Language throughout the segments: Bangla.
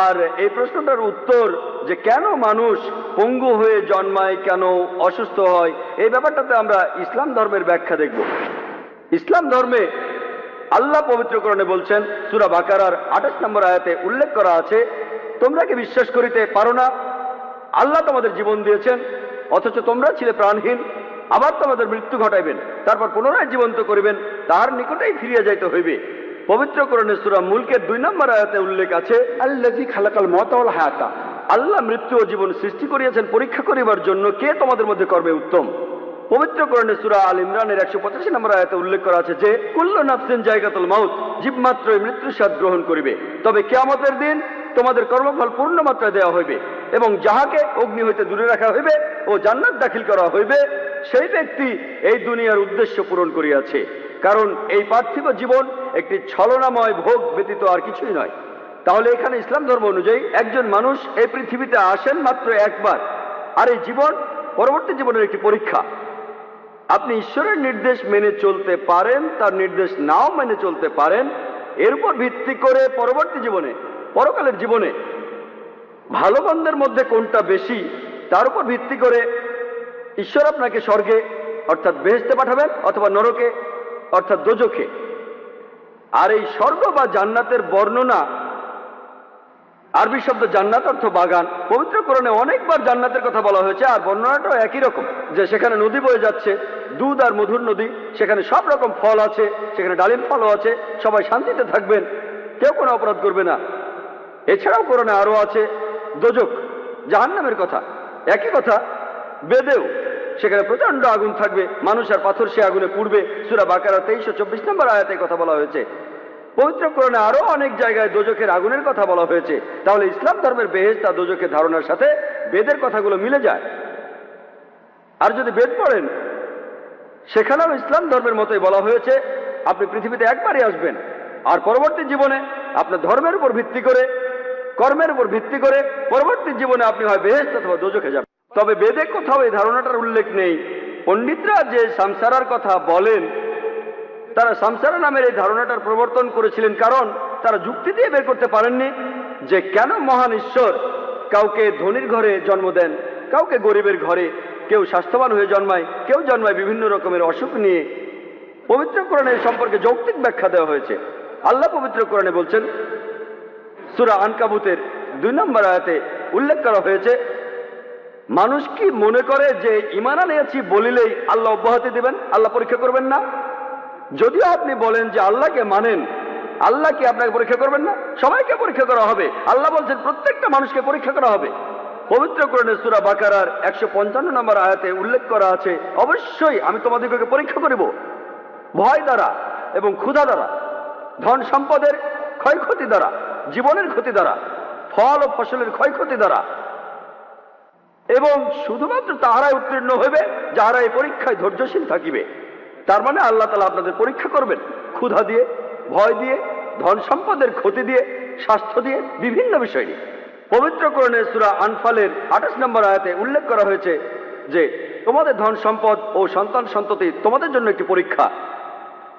আর এই প্রশ্নটার উত্তর যে কেন মানুষ পঙ্গু হয়ে জন্মায়, কেন অসুস্থ হয়, এই ব্যাপারটাতে আমরা ইসলাম ধর্মের ব্যাখ্যা দেখব। ইসলাম ধর্মে আল্লাহ পবিত্র কোরআনে বলছেন, সূরা বাকারার 28 নম্বর আয়াতে উল্লেখ করা আছে, তোমরা কি বিশ্বাস করিতে পারো না আল্লাহ তোমাদের জীবন দিয়েছেন, অথচ তোমরা ছিলে প্রাণহীন, আবার তোমাদের মৃত্যু ঘটাইবেন, তারপর পুনরায় জীবন্ত করিবেন, তাহার নিকটেই ফিরিয়া যাইতে হইবে। পবিত্র কোরআনে সূরা মুলকের 2 নম্বর আয়াতে উল্লেখ আছে, আল্লাযী খালাকাল মাউতা ওয়াল হায়াতা, আল্লাহ মৃত্যু ও জীবন সৃষ্টি করিয়াছেন পরীক্ষা করিবার জন্য, কে তোমাদের মধ্যে কর্মে উত্তম। পবিত্র কোরআনে সূরা আল ইমরানের 185 নম্বর আয়াতে উল্লেখ করা আছে যে, কুল্লু নাফসিন জায়গাতুল মাউত, জীবমাত্রই মৃত্যুর স্বাদ গ্রহণ করিবে, তবে কিয়ামতের দিন তোমাদের কর্মফল পূর্ণ মাত্রায় দেওয়া হইবে, এবং যাহাকে অগ্নি হইতে দূরে রাখা হইবে ও জান্নাত দাখিল করা হইবে, সেই ব্যক্তি এই দুনিয়ার উদ্দেশ্য পূরণ করিয়াছে। কারণ এই পার্থিব জীবন একটি ছলনাময় ভোগ ব্যতীত আর কিছুই নয়। তাহলে এখানে ইসলাম ধর্ম অনুযায়ী একজন মানুষ এই পৃথিবীতে আসেন মাত্র একবার, আর এই জীবন পরবর্তী জীবনের একটি পরীক্ষা। আপনি ঈশ্বরের নির্দেশ মেনে চলতে পারেন, তার নির্দেশ নাও মেনে চলতে পারেন, এর উপর ভিত্তি করে পরবর্তী জীবনে, পরকালের জীবনে ভালো মন্দের মধ্যে কোনটা বেশি, তার উপর ভিত্তি করে ঈশ্বর আপনাকে স্বর্গে অর্থাৎ বেহেশতে পাঠাবেন, অথবা নরকে অর্থাৎ দোজখে। আর এই স্বর্গ বা জান্নাতের বর্ণনা, আরবি শব্দ জান্নাত অর্থ বাগান, পবিত্র কোরআনে অনেকবার জান্নাতের কথা বলা হয়েছে, আর বর্ণনাটাও একই রকম, যে সেখানে নদী বয়ে যাচ্ছে, দুধ আর মধুর নদী, সেখানে সব রকম ফল আছে, সেখানে ডালিম ফলও আছে, সবাই শান্তিতে থাকবেন, কেউ কোনো অপরাধ করবে না। এছাড়াও কোরআনে আরো আছে দোজখ, জাহান্নামের কথা, একই কথা বেদেও, সেখানে প্রচন্ড আগুন থাকবে, মানুষ আর পাথর সে আগুনে পুড়বে। সূরা বাকারা 23-24 নম্বর আয়াতে কথা বলা হয়েছে। পবিত্র কোরআনে আরো অনেক জায়গায় দোজখের আগুনের কথা বলা হয়েছে। তাহলে ইসলাম ধর্মের বেহেশত আর দোজখের ধারণার সাথে বেদের কথাগুলো মিলে যায়। আর যদি বেদ পড়েন, সেখানেও ইসলাম ধর্মের মতোই বলা হয়েছে, আপনি পৃথিবীতে একবারই আসবেন, আর পরবর্তী জীবনে আপনার ধর্মের উপর ভিত্তি করে, কর্মের উপর ভিত্তি করে পরবর্তী জীবনে আপনি হয় বেহেশত অথবা দোজখে যাবেন। তবে বেদে কোথাও এই ধারণাটার উল্লেখ নেই। পণ্ডিতরা যে সামসারার কথা বলেন, তারা সামসারা নামের এই ধারণাটার প্রবর্তন করেছিলেন, কারণ তারা যুক্তি দিয়ে বের করতে পারেননি যে কেন মহান ঈশ্বর কাউকে ধনীর ঘরে জন্ম দেন, কাউকে গরিবের ঘরে, কেউ স্বাস্থ্যবান হয়ে জন্মায়, কেউ জন্মায় বিভিন্ন রকমের অসুখ নিয়ে। পবিত্র কোরআনে এই সম্পর্কে যৌক্তিক ব্যাখ্যা দেওয়া হয়েছে। আল্লাহ পবিত্র কোরআনে বলছেন, সূরা আনকাবুতের 2 নম্বর আয়াতে উল্লেখ করা হয়েছে, মানুষ কি মনে করে যে ঈমান আনিয়াছি বলিলেই আল্লাহ অব্যাহতি দিবেন, আল্লাহ পরীক্ষা করবেন না? যদিও আপনি বলেন যে আল্লাহকে মানেন, আল্লাহ কি আপনাকে পরীক্ষা করবেন না? সবাইকে পরীক্ষা করা হবে। আল্লাহ বলছেন প্রত্যেকটা মানুষকে পরীক্ষা করা হবে। পবিত্র কোরআনে সূরা বাকারার 155 নম্বর আয়াতে উল্লেখ করা আছে, অবশ্যই আমি তোমাদেরকে পরীক্ষা করিব, ভয় দ্বারা এবং ক্ষুধা দ্বারা, ধন সম্পদের ক্ষয়ক্ষতি দ্বারা, জীবনের ক্ষতি দ্বারা, ফল ও ফসলের ক্ষয়ক্ষতি দ্বারা, এবং শুধুমাত্র তাহারাই উত্তীর্ণ হইবে যাহারা এই পরীক্ষায় ধৈর্যশীল থাকিবে। তার মানে আল্লাহ তাআলা আপনাদের পরীক্ষা করবেন ক্ষুধা দিয়ে, ভয় দিয়ে, ধন সম্পদের ক্ষতি দিয়ে, স্বাস্থ্য দিয়ে, বিভিন্ন বিষয় নিয়ে। পবিত্র কোরআনে সূরা আনফালের 28 নম্বর আয়াতে উল্লেখ করা হয়েছে যে তোমাদের ধন সম্পদ ও সন্তান সন্ততি তোমাদের জন্য একটি পরীক্ষা।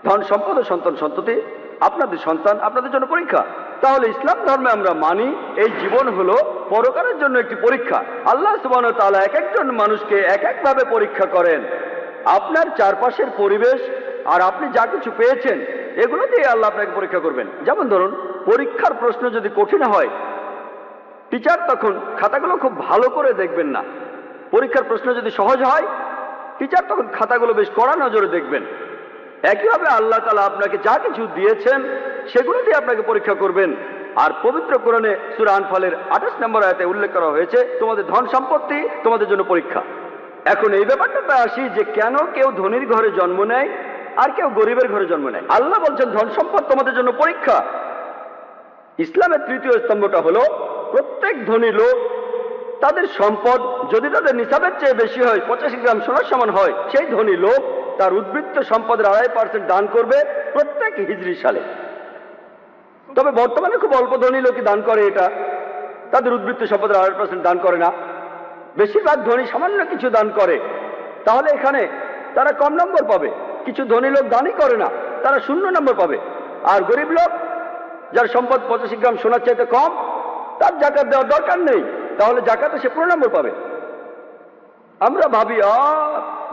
ধন সম্পদ ও সন্তান সন্ততি আপনাদের সন্তান, আপনাদের জন্য পরীক্ষা। তাহলে ইসলাম ধর্মে আমরা মানি এই জীবন হলো পরকালের জন্য একটি পরীক্ষা। আল্লাহ সুবহানাহু ওয়া তাআলা এক একজন মানুষকে এক একভাবে পরীক্ষা করেন। আপনার চারপাশের পরিবেশ আর আপনি যা কিছু পেয়েছেন, এগুলো দিয়ে আল্লাহ আপনাকে পরীক্ষা করবেন। যেমন ধরুন, পরীক্ষার প্রশ্ন যদি কঠিন হয়, টিচার তখন খাতাগুলো খুব ভালো করে দেখবেন না। পরীক্ষার প্রশ্ন যদি সহজ হয়, টিচার তখন খাতাগুলো বেশ কড়া নজরে দেখবেন। একইভাবে আল্লাহ তাআলা আপনাকে যা কিছু দিয়েছেন সেগুলো দিয়ে আপনাকে পরীক্ষা করবেন। আর পবিত্র কোরআনে সূরা আনফালের 28 নম্বর আয়াতে উল্লেখ করা হয়েছে, তোমাদের ধন সম্পত্তি তোমাদের জন্য পরীক্ষা। এখন এই ব্যাপারটাতে আসি যে কেন কেউ ধনীর ঘরে জন্ম নেয় আর কেউ গরিবের ঘরে জন্ম নেয়। আল্লাহ বলছেন ধন সম্পদ তোমাদের জন্য পরীক্ষা। ইসলামের তৃতীয় স্তম্ভটা হলো, প্রত্যেক ধনী লোক তাদের সম্পদ যদি তাদের নিসাবের চেয়ে বেশি হয়, 85 গ্রাম সোনার সমান হয়, সেই ধনী লোক তার উদ্বৃত্ত সম্পদের 2.5% দান করবে প্রত্যেক হিজরি সালে। তবে বর্তমানে খুব অল্প ধনী লোকই দান করে এটা, তাদের উদ্বৃত্ত সম্পদের 2.5% দান করে না। বেশিরভাগ ধনী সামান্য কিছু দান করে। তাহলে এখানে তারা কম নম্বর পাবে। কিছু ধনী লোক দানই করে না, তারা 0 নম্বর পাবে। আর গরিব লোক যার সম্পদ 85 গ্রাম সোনার চাইতে কম, তার জাকাত দেওয়ার দরকার নেই, তাহলে জাকাতে সে 15 নম্বর পাবে। আমরা ভাবি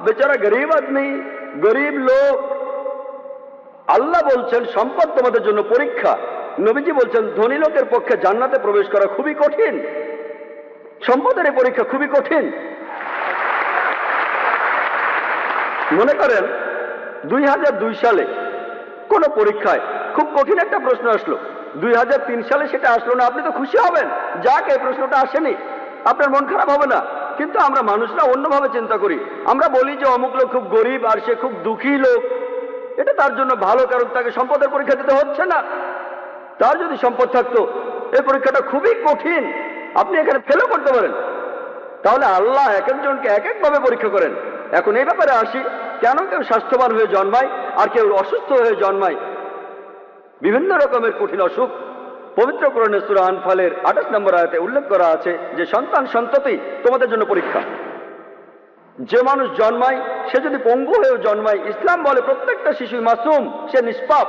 বেচারা গরিব আদমি, গরিব লোক। আল্লাহ বলছেন সম্পদ তোমাদের জন্য পরীক্ষা। নবীজি বলছেন ধনী লোকের পক্ষে জান্নাতে প্রবেশ করা খুবই কঠিন, সম্পদের এই পরীক্ষা খুবই কঠিন। মনে করেন 2002 সালে কোন পরীক্ষায় খুব কঠিন একটা প্রশ্ন আসলো, 2003 সালে সেটা আসলো না, আপনি তো খুশি হবেন, যাক এই প্রশ্নটা আসেনি, আপনার মন খারাপ হবে না। কিন্তু আমরা মানুষরা অন্যভাবে চিন্তা করি। আমরা বলি যে অমুক লোক খুব গরিব আর সে খুব দুঃখী লোক, এটা তার জন্য ভালো, কারণ তাকে সম্পদের পরীক্ষা দিতে হচ্ছে না। তার যদি সম্পদ থাকতো, এই পরীক্ষাটা খুবই কঠিন, আপনি এখানে ফেলও করতে পারেন। তাহলে আল্লাহ এক একজনকে এক একভাবে পরীক্ষা করেন। এখন এই ব্যাপারে আসি, কেন কেউ স্বাস্থ্যবান হয়ে জন্মায় আর কেউ অসুস্থ হয়ে জন্মায়? বিভিন্ন রকমের কঠিন অসুখ পবিত্র কোরআনে সূরা আনফালের 28 নম্বর আয়াতে উল্লেখ করা আছে যে সন্তান সন্ততি তোমাদের জন্য পরীক্ষা। যে মানুষ জন্মায় সে যদি পঙ্গু হয়েও জন্মায়, ইসলাম বলে প্রত্যেকটা শিশুই মাসুম, সে নিষ্পাপ।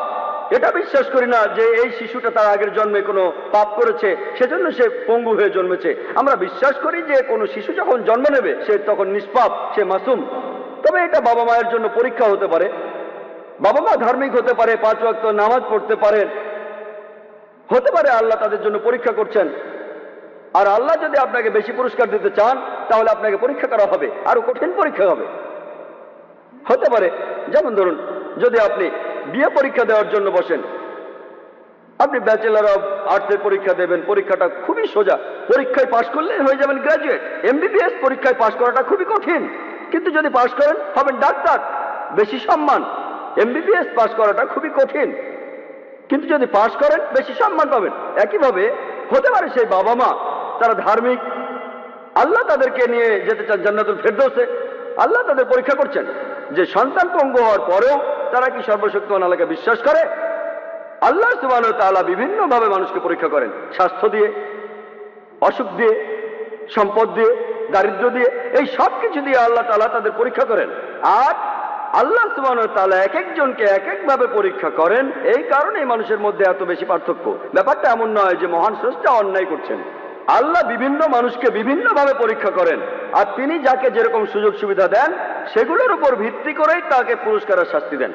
এটা বিশ্বাস করি না যে এই শিশুটা তার আগের জন্মে কোনো পাপ করেছে সেজন্য সে পঙ্গু হয়ে জন্মেছে। আমরা বিশ্বাস করি যে কোনো শিশু যখন জন্ম নেবে সে তখন নিষ্পাপ, সে মাসুম। তবে এটা বাবা মায়ের জন্য পরীক্ষা হতে পারে। বাবা মা ধার্মিক হতে পারে, 5 ওয়াক্ত নামাজ পড়তে পারেন, হতে পারে আল্লাহ তাদের জন্য পরীক্ষা করছেন। আর আল্লাহ যদি আপনাকে বেশি পুরস্কার দিতে চান তাহলে আপনাকে পরীক্ষা করা হবে, আরো কঠিন পরীক্ষা হবে। হতে পারে যেমন ধরুন, যদি আপনি বিয়ে পরীক্ষা দেওয়ার জন্য বসেন, আপনি ব্যাচেলর অব আর্টসের পরীক্ষা দেবেন, পরীক্ষাটা খুবই সোজা, পরীক্ষায় পাশ করলে হয়ে যাবেন গ্রাজুয়েট। এমবিবিএস পরীক্ষায় পাশ করাটা খুবই কঠিন, কিন্তু যদি পাশ করেন হবেন ডাক্তার, বেশি সম্মান। এমবিবিএস পাশ করাটা খুবই কঠিন, কিন্তু যদি পাশ করেন বেশি সম্মান পাবেন। একইভাবে হতে পারে সেই বাবা মা তারা ধার্মিক, আল্লাহ তাদেরকে নিয়ে যেতে চান জান্নাতুল ফেরদৌসে, আল্লাহ তাদের পরীক্ষা করছেন যে সন্তান পঙ্গু হওয়ার পরেও তারা কি সর্বশক্তিমান আল্লাহকে বিশ্বাস করে। আল্লাহ সুবহানাহু ওয়া তাআলা বিভিন্ন ভাবে মানুষকে পরীক্ষা করেন, স্বাস্থ্য দিয়ে, অসুখ দিয়ে, সম্পদ দিয়ে, দারিদ্র দিয়ে, এই সব কিছু দিয়ে আল্লাহ তাআলা তাদের পরীক্ষা করেন। আর আল্লাহ সুবহানাহু ওয়া তাআলা এক একজনকে এক একভাবে পরীক্ষা করেন। এই কারণেই মানুষের মধ্যে এত বেশি পার্থক্য। ব্যাপারটা এমন নয় যে মহান স্রষ্টা অন্যায় করছেন, আল্লাহ বিভিন্ন মানুষকে বিভিন্নভাবে পরীক্ষা করেন, আর তিনি যাকে যেরকম সুযোগ সুবিধা দেন সেগুলোর উপর ভিত্তি করেই তাকে পুরস্কার আর শাস্তি দেন।